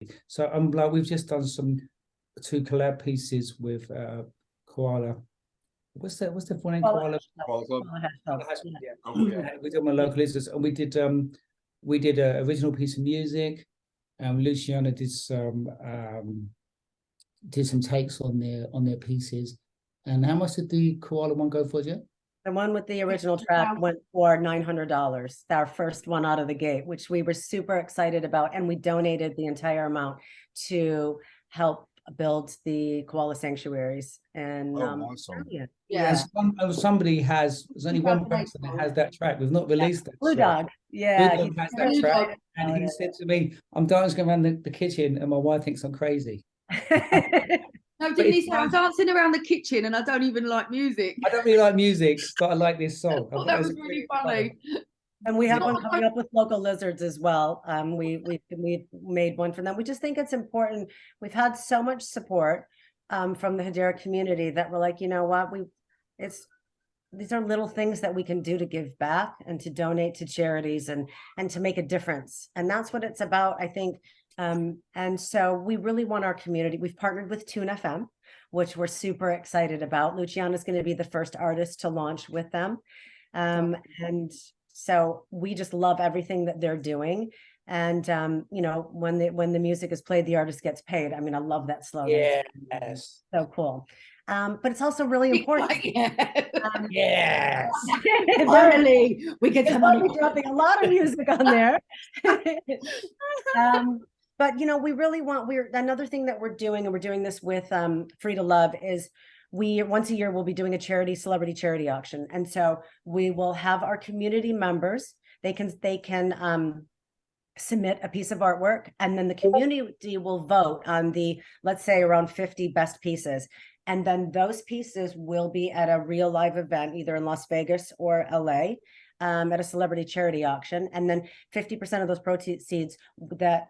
crazy. So I'm like, we've just done two collab pieces with Koala. What's the full name? Koala Club. Yeah. Yeah. We did my local listeners, and we did an original piece of music. Luciana did some takes on their pieces. And how much did the Koala one go for, Jen? The one with the original track went for $900, our first one out of the gate, which we were super excited about. And we donated the entire amount to help build the koala sanctuaries. And awesome. Yeah. There's only one person that has that track. We've not released that. Blue Dog. Yeah. Blue Dog has that track. And he said to me, I'm dancing around the kitchen and my wife thinks I'm crazy. No, didn't he say I'm dancing around the kitchen and I don't even like music? I don't really like music, but I like this song. That was really funny. And we have one coming up with local lizards as well. We've made one for them. We just think it's important. We've had so much support from the Hedera community that we're like, you know what, these are little things that we can do to give back and to donate to charities and to make a difference. And that's what it's about, I think. And so we really want our community. We've partnered with Tune FM, which we're super excited about. Luciana is going to be the first artist to launch with them. And so we just love everything that they're doing. And, you know, when the music is played, the artist gets paid. I mean, I love that slogan. Yes. So cool. But it's also really important. Yes. Finally, we get some money. Dropping a lot of music on there. But, you know, we really want, another thing that we're doing, and we're doing this with Free to Love, is once a year, we'll be doing a celebrity charity auction. And so we will have our community members, they can submit a piece of artwork, and then the community will vote on let's say around 50 best pieces. And then those pieces will be at a real live event, either in Las Vegas or LA, at a celebrity charity auction. And then 50% of those proceeds that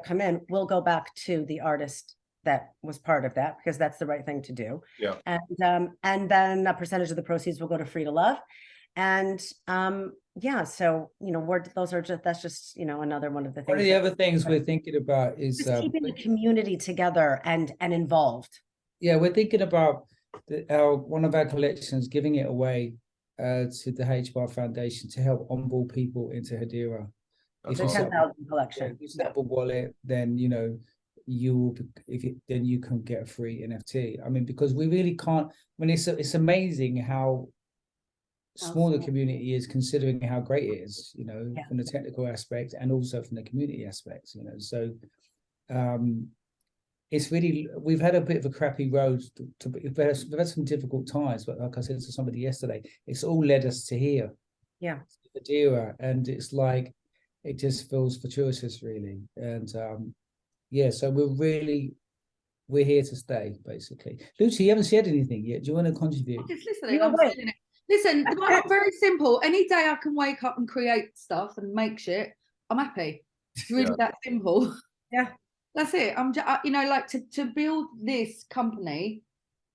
come in will go back to the artist that was part of that, because that's the right thing to do. Yeah. And then a percentage of the proceeds will go to Free to Love. And yeah, so, you know, that's just, you know, another one of the things. One of the other things we're thinking about is just keeping the community together and involved. Yeah, we're thinking about one of our collections, giving it away to the HBAR Foundation to help onboard people into Hedera. It's a 10,000 collection. If you set up a wallet, then, you know, then you can get a free NFT. I mean, because we really can't. I mean, it's amazing how small the community is, considering how great it is, you know, from the technical aspect and also from the community aspects, you know. So it's really, we've had a bit of a crappy road we've had some difficult times, but like I said to somebody yesterday, it's all led us to here. Yeah. Hedera, and it's like, it just feels fortuitous, really. And yeah, so we're here to stay, basically. Lucy, you haven't said anything yet. Do you want to contribute? Just listening. Listen, very simple. Any day I can wake up and create stuff and make shit, I'm happy. It's really that simple. Yeah, that's it. I'm just, you know, like to build this company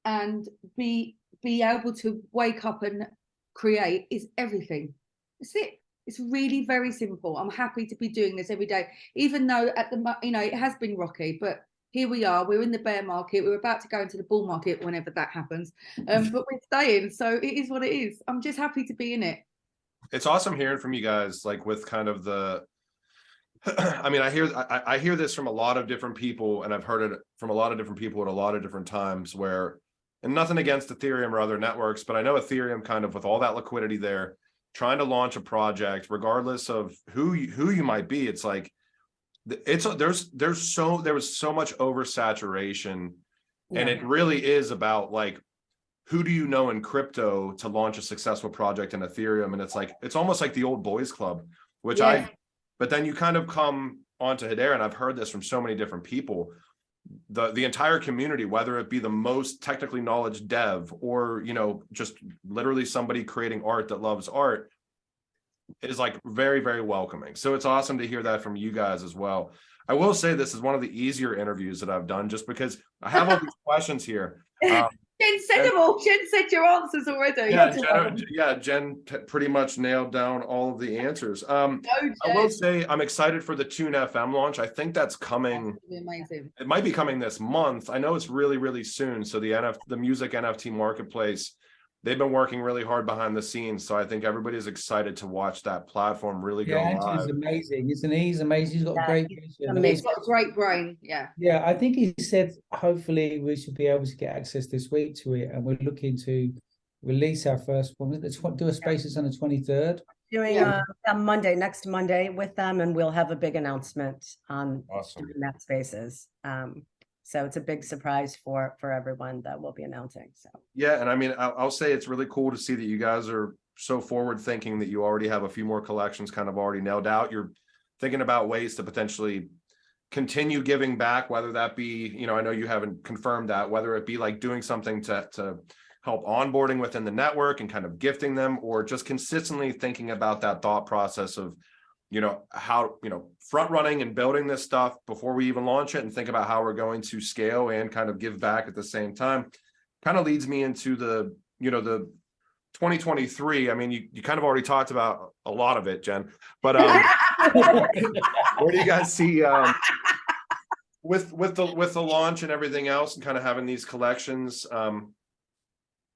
and be able to wake up and create is everything. That's it. It's really very simple. I'm happy to be doing this every day, even though you know, it has been rocky, but here we are. We're in the bear market. We're about to go into the bull market whenever that happens. But we're staying. So it is what it is. I'm just happy to be in it. It's awesome hearing from you guys, like with kind of I mean, I hear this from a lot of different people, and I've heard it from a lot of different people at a lot of different times where, and nothing against Ethereum or other networks, but I know Ethereum kind of with all that liquidity there, trying to launch a project, regardless of who you might be, it's like, there was so much oversaturation, and it really is about like, who do you know in crypto to launch a successful project in Ethereum? And it's like, it's almost like the old boys club, which but then you kind of come onto Hedera, and I've heard this from so many different people, the entire community, whether it be the most technically knowledge dev or, you know, just literally somebody creating art that loves art, is like very, very welcoming. So it's awesome to hear that from you guys as well. I will say this is one of the easier interviews that I've done, just because I have all these questions here. Jen said them all. Jen said your answers already. Jen pretty much nailed down all of the answers. Go, I will say I'm excited for the Tune FM launch. I think that's coming. That's gonna be amazing. It might be coming this month. I know it's really, really soon. So the music NFT marketplace, they've been working really hard behind the scenes. So I think everybody's excited to watch that platform really go live. He's amazing, isn't he? He's amazing. He's got a great vision. He's got a great brain. Yeah. Yeah, I think he said hopefully we should be able to get access this week to it, and we're looking to release our first one. Let's do a spaces on the 23rd. Doing Monday, next Monday with them, and we'll have a big announcement on that spaces. So it's a big surprise for everyone that we'll be announcing. So yeah, and I mean, I'll say it's really cool to see that you guys are so forward thinking, that you already have a few more collections kind of already nailed out. You're thinking about ways to potentially continue giving back, whether that be, you know, I know you haven't confirmed that, whether it be like doing something to help onboarding within the network and kind of gifting them, or just consistently thinking about that thought process of, you know, how, you know, front running and building this stuff before we even launch it, and think about how we're going to scale and kind of give back at the same time. Kind of leads me into the, you know, the 2023. I mean, you kind of already talked about a lot of it, Jen, but where do you guys see with the launch and everything else, and kind of having these collections,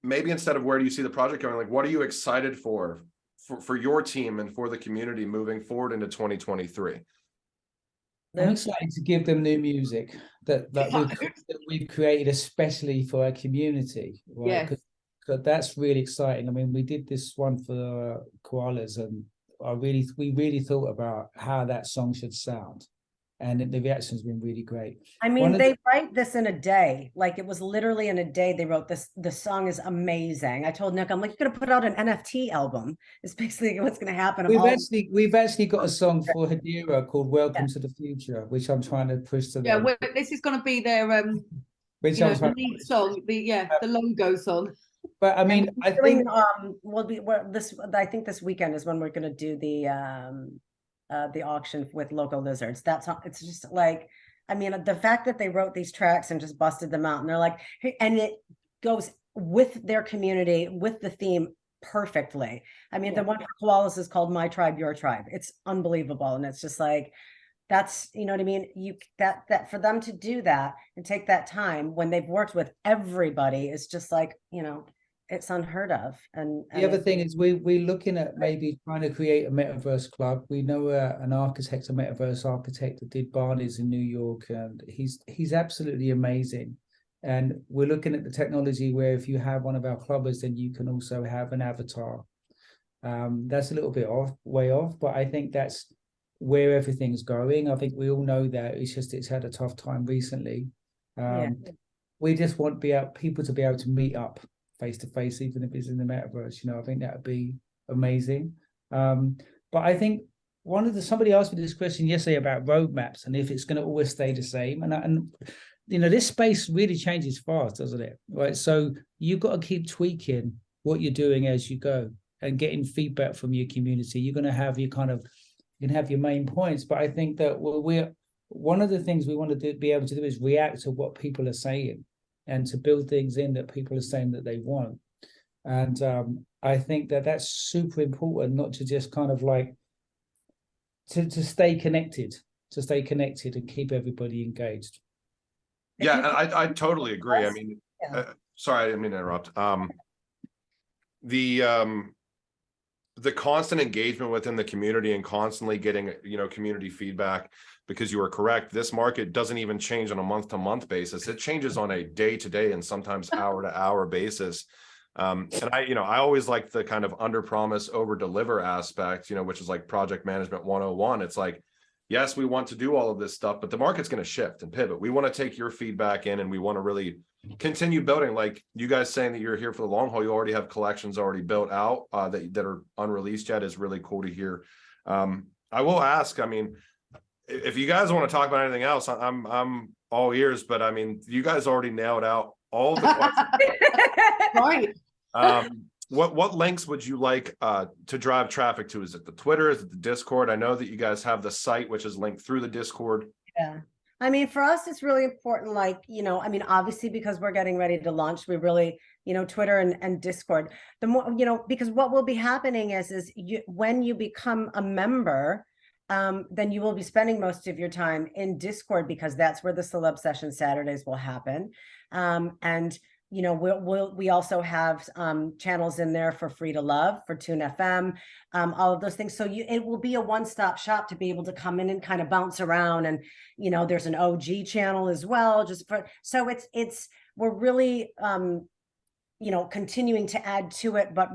maybe instead of where do you see the project going, like what are you excited for your team and for the community moving forward into 2023? I'm excited to give them new music that we've created especially for our community, right? Yeah. Because that's really exciting. I mean, we did this one for koalas, and we really thought about how that song should sound, and the reaction's been really great. I mean, they write this in a day. Like, it was literally in a day they wrote this. The song is amazing. I told Nick, I'm like, you're gonna put out an NFT album. It's basically what's gonna happen. We've actually got a song for Hedera called "Welcome to the Future," which I'm trying to push to them. Yeah, well, this is gonna be their the lead song, the logo song. But I mean, I think I think this weekend is when we're gonna do the auction with Local Lizards. It's just like, I mean, the fact that they wrote these tracks and just busted them out, and they're like, hey, and it goes with their community, with the theme perfectly. I mean, the one for koalas is called "My Tribe, Your Tribe." It's unbelievable, and it's just like, that's, you know what I mean? That for them to do that and take that time when they've worked with everybody is just like, you know, it's unheard of. And the other thing is we're looking at maybe trying to create a metaverse club. We know an architect, a metaverse architect that did Barney's in New York, and he's absolutely amazing. And we're looking at the technology where if you have one of our clubbers, then you can also have an avatar. That's a little bit way off, but I think that's where everything's going. I think we all know that it's had a tough time recently. We just want people to be able to meet up face to face, even if it's in the metaverse. You know, I think that would be amazing. But I think somebody asked me this question yesterday about roadmaps and if it's going to always stay the same. And you know, this space really changes fast, doesn't it? Right. So you've got to keep tweaking what you're doing as you go and getting feedback from your community. You're going to have you can have your main points, but I think that one of the things we want to be able to do is react to what people are saying and to build things in that people are saying that they want. And I think that that's super important, not to just kind of like to stay connected and keep everybody engaged. Yeah, and I totally agree. I mean, sorry, I didn't mean to interrupt. The constant engagement within the community and constantly getting, you know, community feedback, because you are correct. This market doesn't even change on a month-to-month basis. It changes on a day-to-day and sometimes hour-to-hour basis. And I always like the kind of under promise, over deliver aspect, you know, which is like project management 101. It's like, yes, we want to do all of this stuff, but the market's going to shift and pivot. We want to take your feedback in, and we want to really continue building. Like you guys saying that you're here for the long haul, you already have collections already built out that are unreleased yet, is really cool to hear. I will ask, I mean, if you guys want to talk about anything else, I'm all ears, but I mean, you guys already nailed out all the questions. Right. What links would you like to drive traffic to? Is it the Twitter? Is it the Discord? I know that you guys have the site, which is linked through the Discord. Yeah. I mean, for us, it's really important, like, you know, I mean, obviously, because we're getting ready to launch, we really, you know, Twitter and Discord, the more, you know, because what will be happening is you, when you become a member, then you will be spending most of your time in Discord, because that's where the Celeb Session Saturdays will happen. And you know, we also have channels in there for Free to Love, for Tune FM, all of those things. So it will be a one-stop shop to be able to come in and kind of bounce around. And, you know, there's an OG channel as well, just for, so we're really, you know, continuing to add to it, but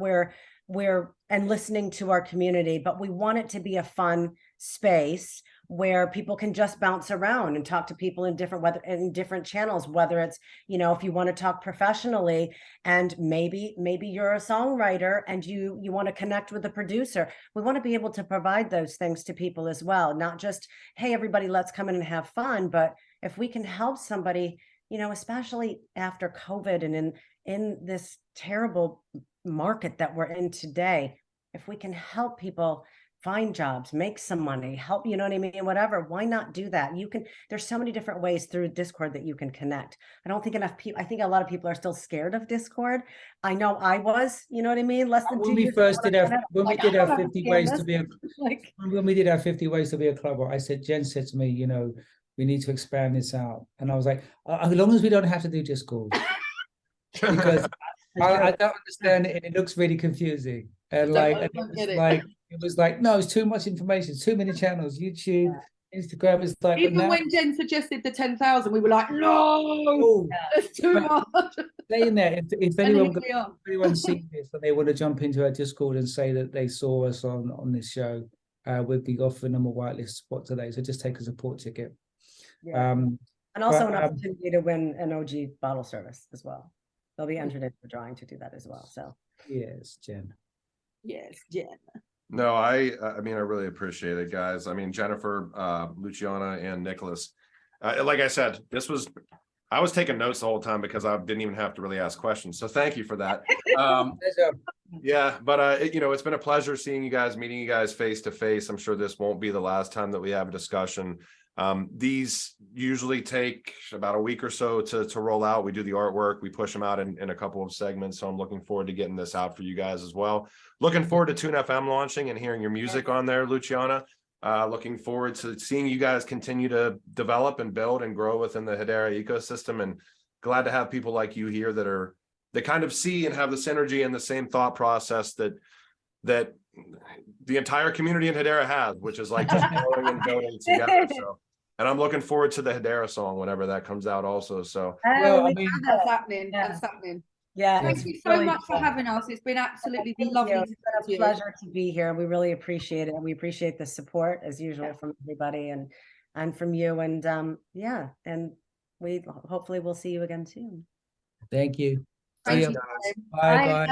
and listening to our community, but we want it to be a fun space where people can just bounce around and talk to people in different channels, whether it's, you know, if you want to talk professionally and maybe you're a songwriter and you want to connect with the producer. We want to be able to provide those things to people as well, not just, hey, everybody, let's come in and have fun, but if we can help somebody, you know, especially after COVID and in this terrible market that we're in today, if we can help people find jobs, make some money, help, you know what I mean? Whatever, why not do that? You can, there's so many different ways through Discord that you can connect. I don't think enough people, I think a lot of people are still scared of Discord. I know I was, you know what I mean? Less than 2 When we years first ago, did our, when we like, did I our don't 50 understand ways this. to be a, Like, when we did our 50 ways to be a clubber, I said, Jen said to me, you know, we need to expand this out. And I was like, as long as we don't have to do Discord, because I don't understand it and it looks really confusing. And like, and it was like, no, it's too much information, too many channels, YouTube, Instagram is like, Even now, when Jen suggested the 10,000, we were like, no, oh, it's too much. saying that, if And anyone, here we are. if anyone sees this and they want to jump into our Discord and say that they saw us on this show, we'll be offering them a whitelist spot today. So just take a support ticket. yeah. And also an opportunity to win an OG bottle service as well. They'll be entered into the drawing to do that as well. So yes, Jen. Yes, Jen. No, I mean, I really appreciate it, guys. I mean, Jennifer, Luciana, and Nicholas. Like I said, I was taking notes the whole time because I didn't even have to really ask questions. So thank you for that. Yeah, but you know, it's been a pleasure seeing you guys, meeting you guys face to face. I'm sure this won't be the last time that we have a discussion. These usually take about a week or so to roll out. We do the artwork, we push them out in a couple of segments. So I'm looking forward to getting this out for you guys as well. Looking forward to Tune FM launching and hearing your music on there, Luciana. Looking forward to seeing you guys continue to develop and build and grow within the Hedera ecosystem, and glad to have people like you here that kind of see and have the synergy and the same thought process that the entire community in Hedera has, which is like just growing and building together. So, and I'm looking forward to the Hedera song whenever that comes out also. So well, I mean, That's happening. That's happening. Yeah, Thank you so much for having us. It's been absolutely lovely. It's been a pleasure to be here. We really appreciate it. And we appreciate the support as usual from everybody and from you. And yeah, and we hopefully will see you again soon. thank you. Thank See ya. you. Bye, guys.